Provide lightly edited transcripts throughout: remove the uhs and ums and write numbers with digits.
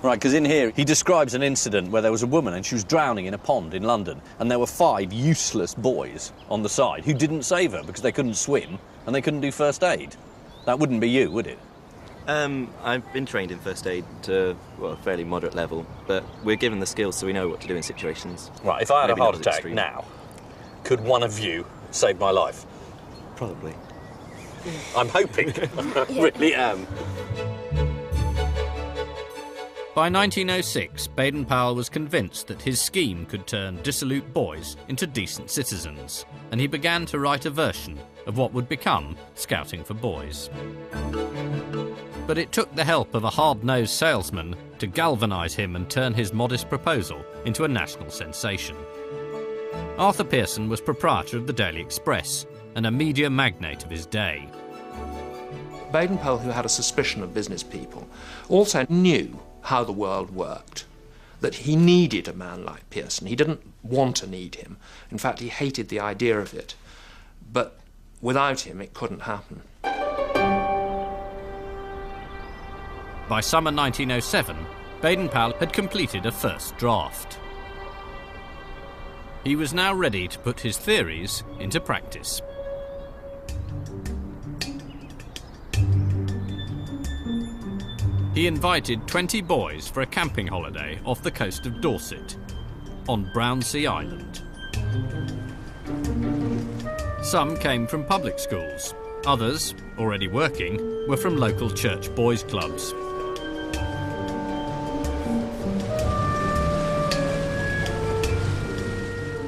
Right, because in here he describes an incident where there was a woman and she was drowning in a pond in London, and there were 5 useless boys on the side who didn't save her because they couldn't swim and they couldn't do first aid. That wouldn't be you, would it? I've been trained in first aid to, well, a fairly moderate level, but we're given the skills so we know what to do in situations. Right, if I had Maybe a heart not as attack extreme. now, could one of you save my life? Probably. I'm hoping. I really am. By 1906, Baden-Powell was convinced that his scheme could turn dissolute boys into decent citizens, and he began to write a version of what would become Scouting for Boys. But it took the help of a hard-nosed salesman to galvanise him and turn his modest proposal into a national sensation. Arthur Pearson was proprietor of the Daily Express and a media magnate of his day. Baden-Powell, who had a suspicion of business people, also knew how the world worked, that he needed a man like Pearson. He didn't want to need him. In fact, he hated the idea of it. But without him, it couldn't happen. By summer 1907, Baden-Powell had completed a first draft. He was now ready to put his theories into practice. He invited 20 boys for a camping holiday off the coast of Dorset, on Brownsea Island. Some came from public schools. Others, already working, were from local church boys' clubs.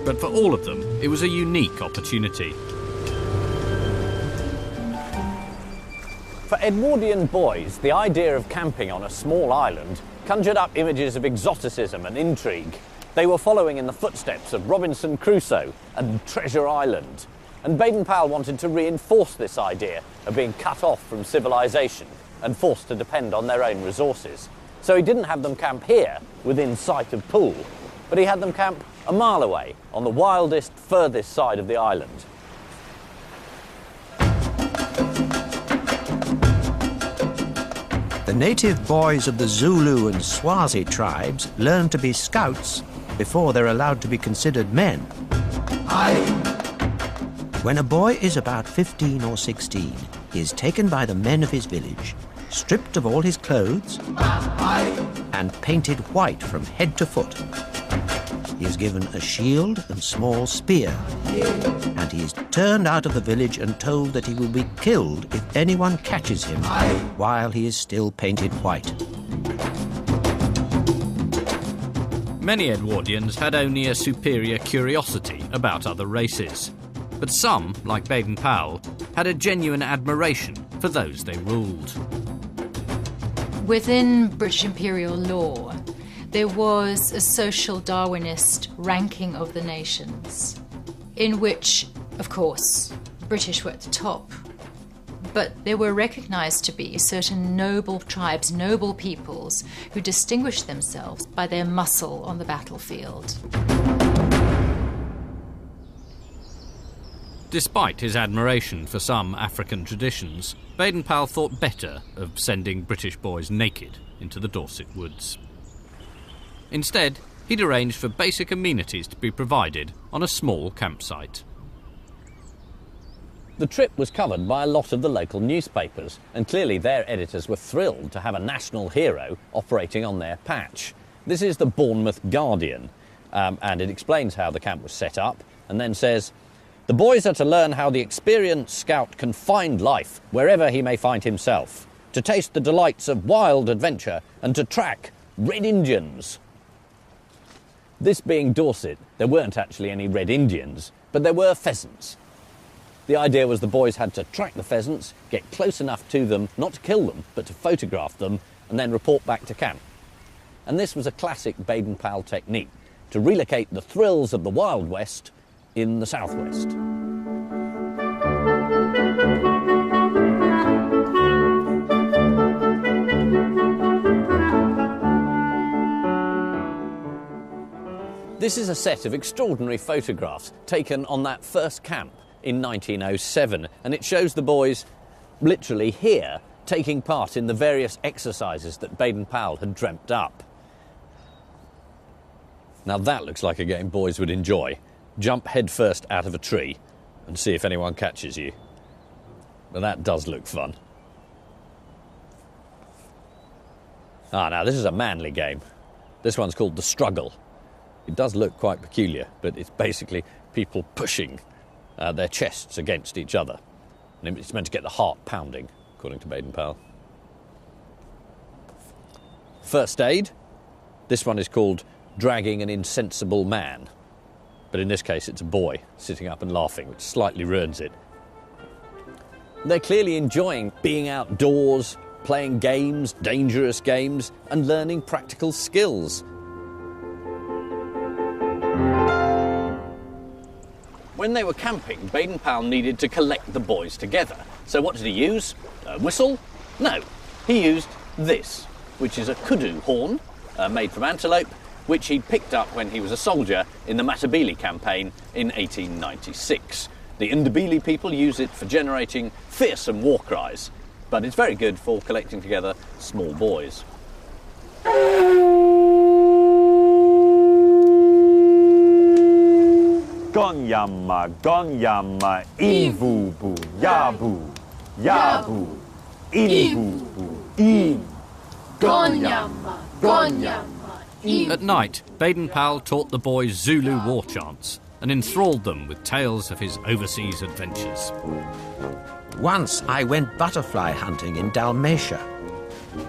But for all of them, it was a unique opportunity. For Edwardian boys, the idea of camping on a small island conjured up images of exoticism and intrigue. They were following in the footsteps of Robinson Crusoe and Treasure Island. And Baden-Powell wanted to reinforce this idea of being cut off from civilization and forced to depend on their own resources. So he didn't have them camp here, within sight of Poole, but he had them camp a mile away, on the wildest, furthest side of the island. The native boys of the Zulu and Swazi tribes learn to be scouts before they're allowed to be considered men. When a boy is about 15 or 16, he is taken by the men of his village, stripped of all his clothes, and painted white from head to foot. He is given a shield and small spear, and he is turned out of the village and told that he will be killed if anyone catches him while he is still painted white. Many Edwardians had only a superior curiosity about other races, but some, like Baden-Powell, had a genuine admiration for those they ruled. Within British imperial law, there was a social Darwinist ranking of the nations, in which, of course, British were at the top, but there were recognised to be certain noble tribes, noble peoples, who distinguished themselves by their muscle on the battlefield. Despite his admiration for some African traditions, Baden-Powell thought better of sending British boys naked into the Dorset woods. Instead, he'd arranged for basic amenities to be provided on a small campsite. The trip was covered by a lot of the local newspapers, and clearly their editors were thrilled to have a national hero operating on their patch. This is the Bournemouth Guardian, and it explains how the camp was set up, and then says, "The boys are to learn how the experienced scout can find life wherever he may find himself, to taste the delights of wild adventure, and to track Red Indians." This being Dorset, there weren't actually any Red Indians, but there were pheasants. The idea was the boys had to track the pheasants, get close enough to them, not to kill them, but to photograph them, and then report back to camp. And this was a classic Baden-Powell technique, to relocate the thrills of the Wild West in the Southwest. This is a set of extraordinary photographs taken on that first camp in 1907, and it shows the boys literally here taking part in the various exercises that Baden-Powell had dreamt up. Now that looks like a game boys would enjoy. Jump headfirst out of a tree and see if anyone catches you. But that does look fun. Now this is a manly game. This one's called The Struggle. It does look quite peculiar, but it's basically people pushing their chests against each other. And it's meant to get the heart pounding, according to Baden-Powell. First aid. This one is called Dragging an Insensible Man. But in this case, it's a boy sitting up and laughing, which slightly ruins it. They're clearly enjoying being outdoors, playing games, dangerous games, and learning practical skills. When they were camping, Baden-Powell needed to collect the boys together. So what did he use? A whistle? No, he used this, which is a kudu horn, made from antelope, which he'd picked up when he was a soldier in the Matabele campaign in 1896. The Ndebele people use it for generating fearsome war cries, but it's very good for collecting together small boys. Gonyama, Gonyama, Ivubu, Yabu, Yabu, Ivubu, In. Gonyama, Gonyama. At night, Baden-Powell taught the boys Zulu war chants and enthralled them with tales of his overseas adventures. Once I went butterfly hunting in Dalmatia.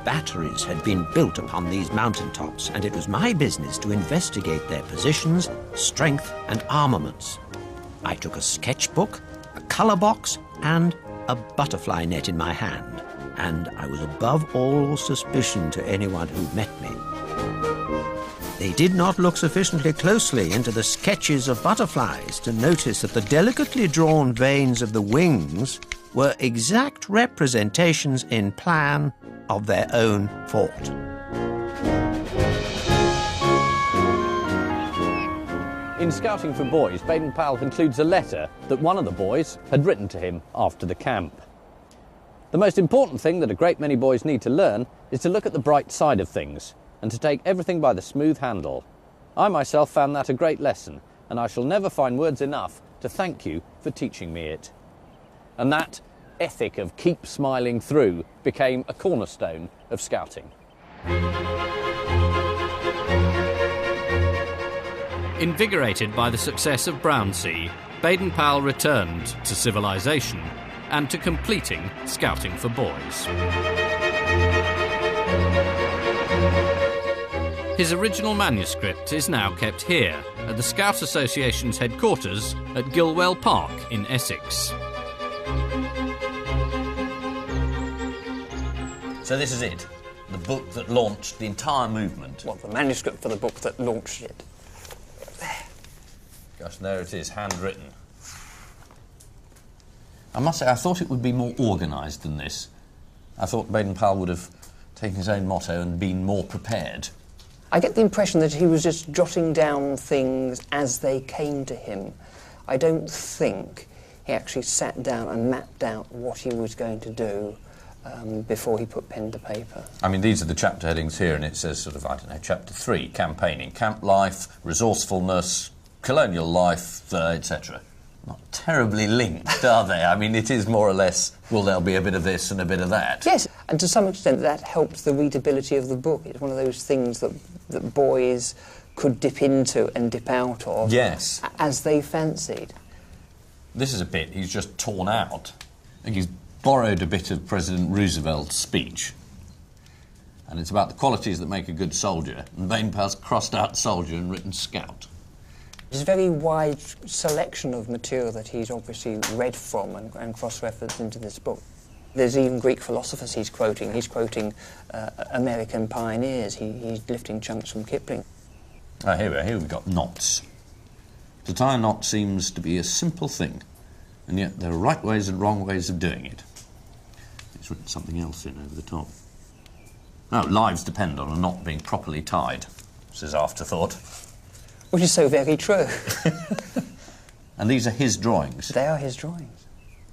Batteries had been built upon these mountaintops, and it was my business to investigate their positions, strength, and armaments. I took a sketchbook, a colour box, and a butterfly net in my hand, and I was above all suspicion to anyone who met me. They did not look sufficiently closely into the sketches of butterflies to notice that the delicately drawn veins of the wings were exact representations in plan of their own fort. In Scouting for Boys, Baden-Powell concludes a letter that one of the boys had written to him after the camp. The most important thing that a great many boys need to learn is to look at the bright side of things and to take everything by the smooth handle. I myself found that a great lesson, and I shall never find words enough to thank you for teaching me it. And that ethic of keep smiling through became a cornerstone of Scouting. Invigorated by the success of Brownsea, Baden-Powell returned to civilization and to completing Scouting for Boys. His original manuscript is now kept here at the Scout Association's headquarters at Gilwell Park in Essex. So this is it, the book that launched the entire movement. Well, the manuscript for the book that launched it. There. Gosh, there it is, handwritten. I must say, I thought it would be more organised than this. I thought Baden-Powell would have taken his own motto and been more prepared. I get the impression that he was just jotting down things as they came to him. I don't think he actually sat down and mapped out what he was going to do before he put pen to paper. I mean, these are the chapter headings here, and it says sort of, I don't know, chapter 3, campaigning, camp life, resourcefulness, colonial life, etc. Not terribly linked, are they? I mean, it is more or less, well, there'll be a bit of this and a bit of that. Yes, and to some extent that helped the readability of the book. It's one of those things that boys could dip into and dip out of, yes, as they fancied. This is a bit he's just torn out. I think he's borrowed a bit of President Roosevelt's speech. And it's about the qualities that make a good soldier. And Baden-Powell's crossed out soldier and written scout. There's a very wide selection of material that he's obviously read from and cross-referenced into this book. There's even Greek philosophers he's quoting. He's quoting American pioneers. He's lifting chunks from Kipling. Here we've got knots. To tie a knot seems to be a simple thing, and yet there are right ways and wrong ways of doing it. It's written something else in over the top. No, lives depend on a knot being properly tied, says Afterthought. Which is so very true. And these are his drawings? They are his drawings.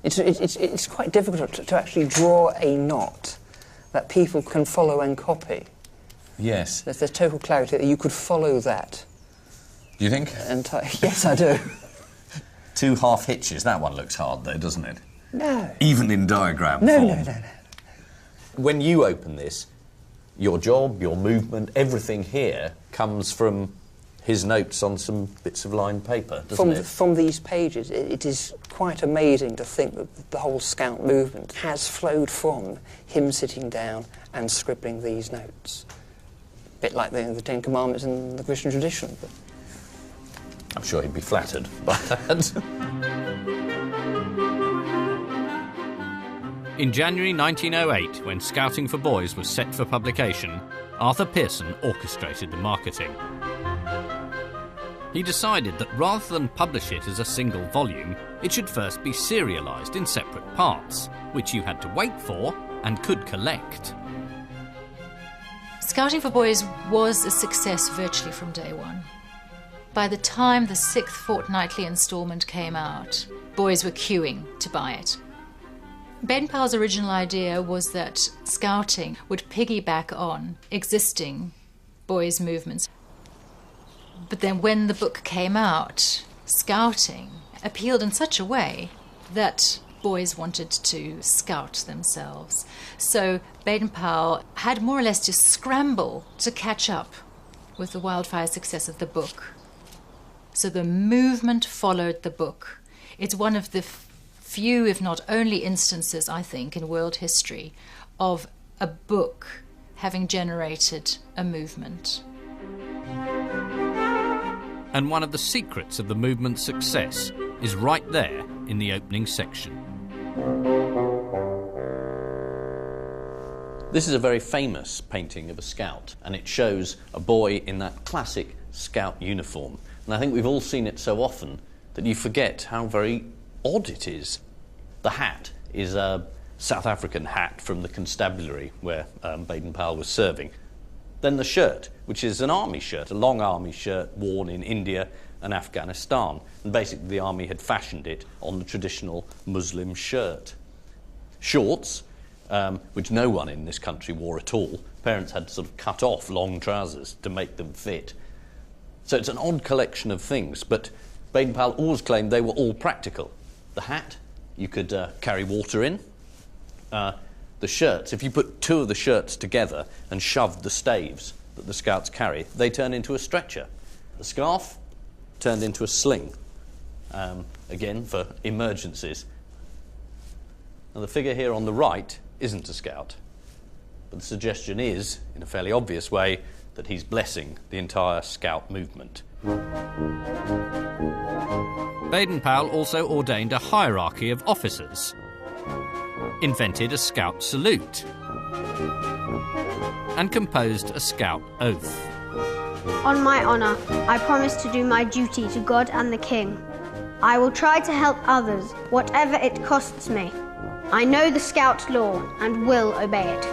It's quite difficult to actually draw a knot that people can follow and copy. Yes. There's total clarity that you could follow that. Do you think? Yes, I do. 2 half hitches. That one looks hard, though, doesn't it? No. Even in diagram No, form. no, no, no. When you open this, your job, your movement, everything here comes from his notes on some bits of lined paper, doesn't it? From these pages, it is quite amazing to think that the whole Scout movement has flowed from him sitting down and scribbling these notes. A bit like the Ten Commandments in the Christian tradition. But I'm sure he'd be flattered by that. In January 1908, when Scouting for Boys was set for publication, Arthur Pearson orchestrated the marketing. He decided that rather than publish it as a single volume, it should first be serialised in separate parts, which you had to wait for and could collect. Scouting for Boys was a success virtually from day one. By the time the 6th fortnightly instalment came out, boys were queuing to buy it. Baden-Powell's original idea was that Scouting would piggyback on existing boys' movements. But then when the book came out, Scouting appealed in such a way that boys wanted to scout themselves. So Baden-Powell had more or less to scramble to catch up with the wildfire success of the book. So the movement followed the book. It's one of the few, if not only, instances, I think, in world history of a book having generated a movement. And one of the secrets of the movement's success is right there in the opening section. This is a very famous painting of a scout, and it shows a boy in that classic scout uniform. And I think we've all seen it so often that you forget how very odd it is. The hat is a South African hat from the constabulary where Baden-Powell was serving. Then the shirt, which is an army shirt, a long army shirt worn in India and Afghanistan. And basically the army had fashioned it on the traditional Muslim shirt. Shorts, which no one in this country wore at all. Parents had to sort of cut off long trousers to make them fit. So it's an odd collection of things, but Baden-Powell always claimed they were all practical. The hat, you could carry water in. The shirts, if you put 2 of the shirts together and shoved the staves that the scouts carry, they turn into a stretcher. The scarf turned into a sling, again for emergencies. Now the figure here on the right isn't a scout, but the suggestion is, in a fairly obvious way, that he's blessing the entire scout movement. Baden-Powell also ordained a hierarchy of officers, invented a scout salute, and composed a scout oath. On my honour, I promise to do my duty to God and the King. I will try to help others, whatever it costs me. I know the scout law and will obey it.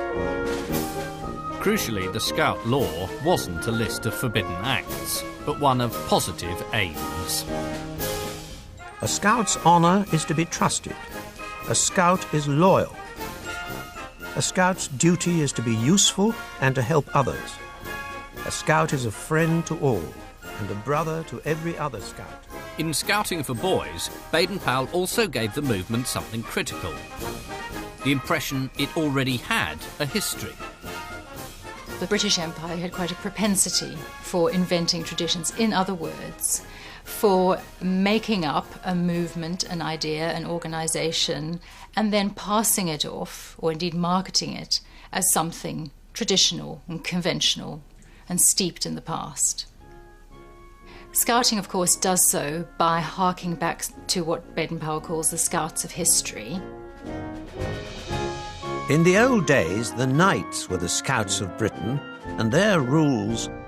Crucially, the scout law wasn't a list of forbidden acts, but one of positive aims. A scout's honour is to be trusted. A scout is loyal. A scout's duty is to be useful and to help others. A scout is a friend to all and a brother to every other scout. In Scouting for Boys, Baden-Powell also gave the movement something critical: the impression it already had a history. The British Empire had quite a propensity for inventing traditions. In other words, for making up a movement, an idea, an organisation, and then passing it off, or indeed marketing it, as something traditional and conventional and steeped in the past. Scouting, of course, does so by harking back to what Baden-Powell calls the Scouts of history. In the old days, the knights were the scouts of Britain, and their rules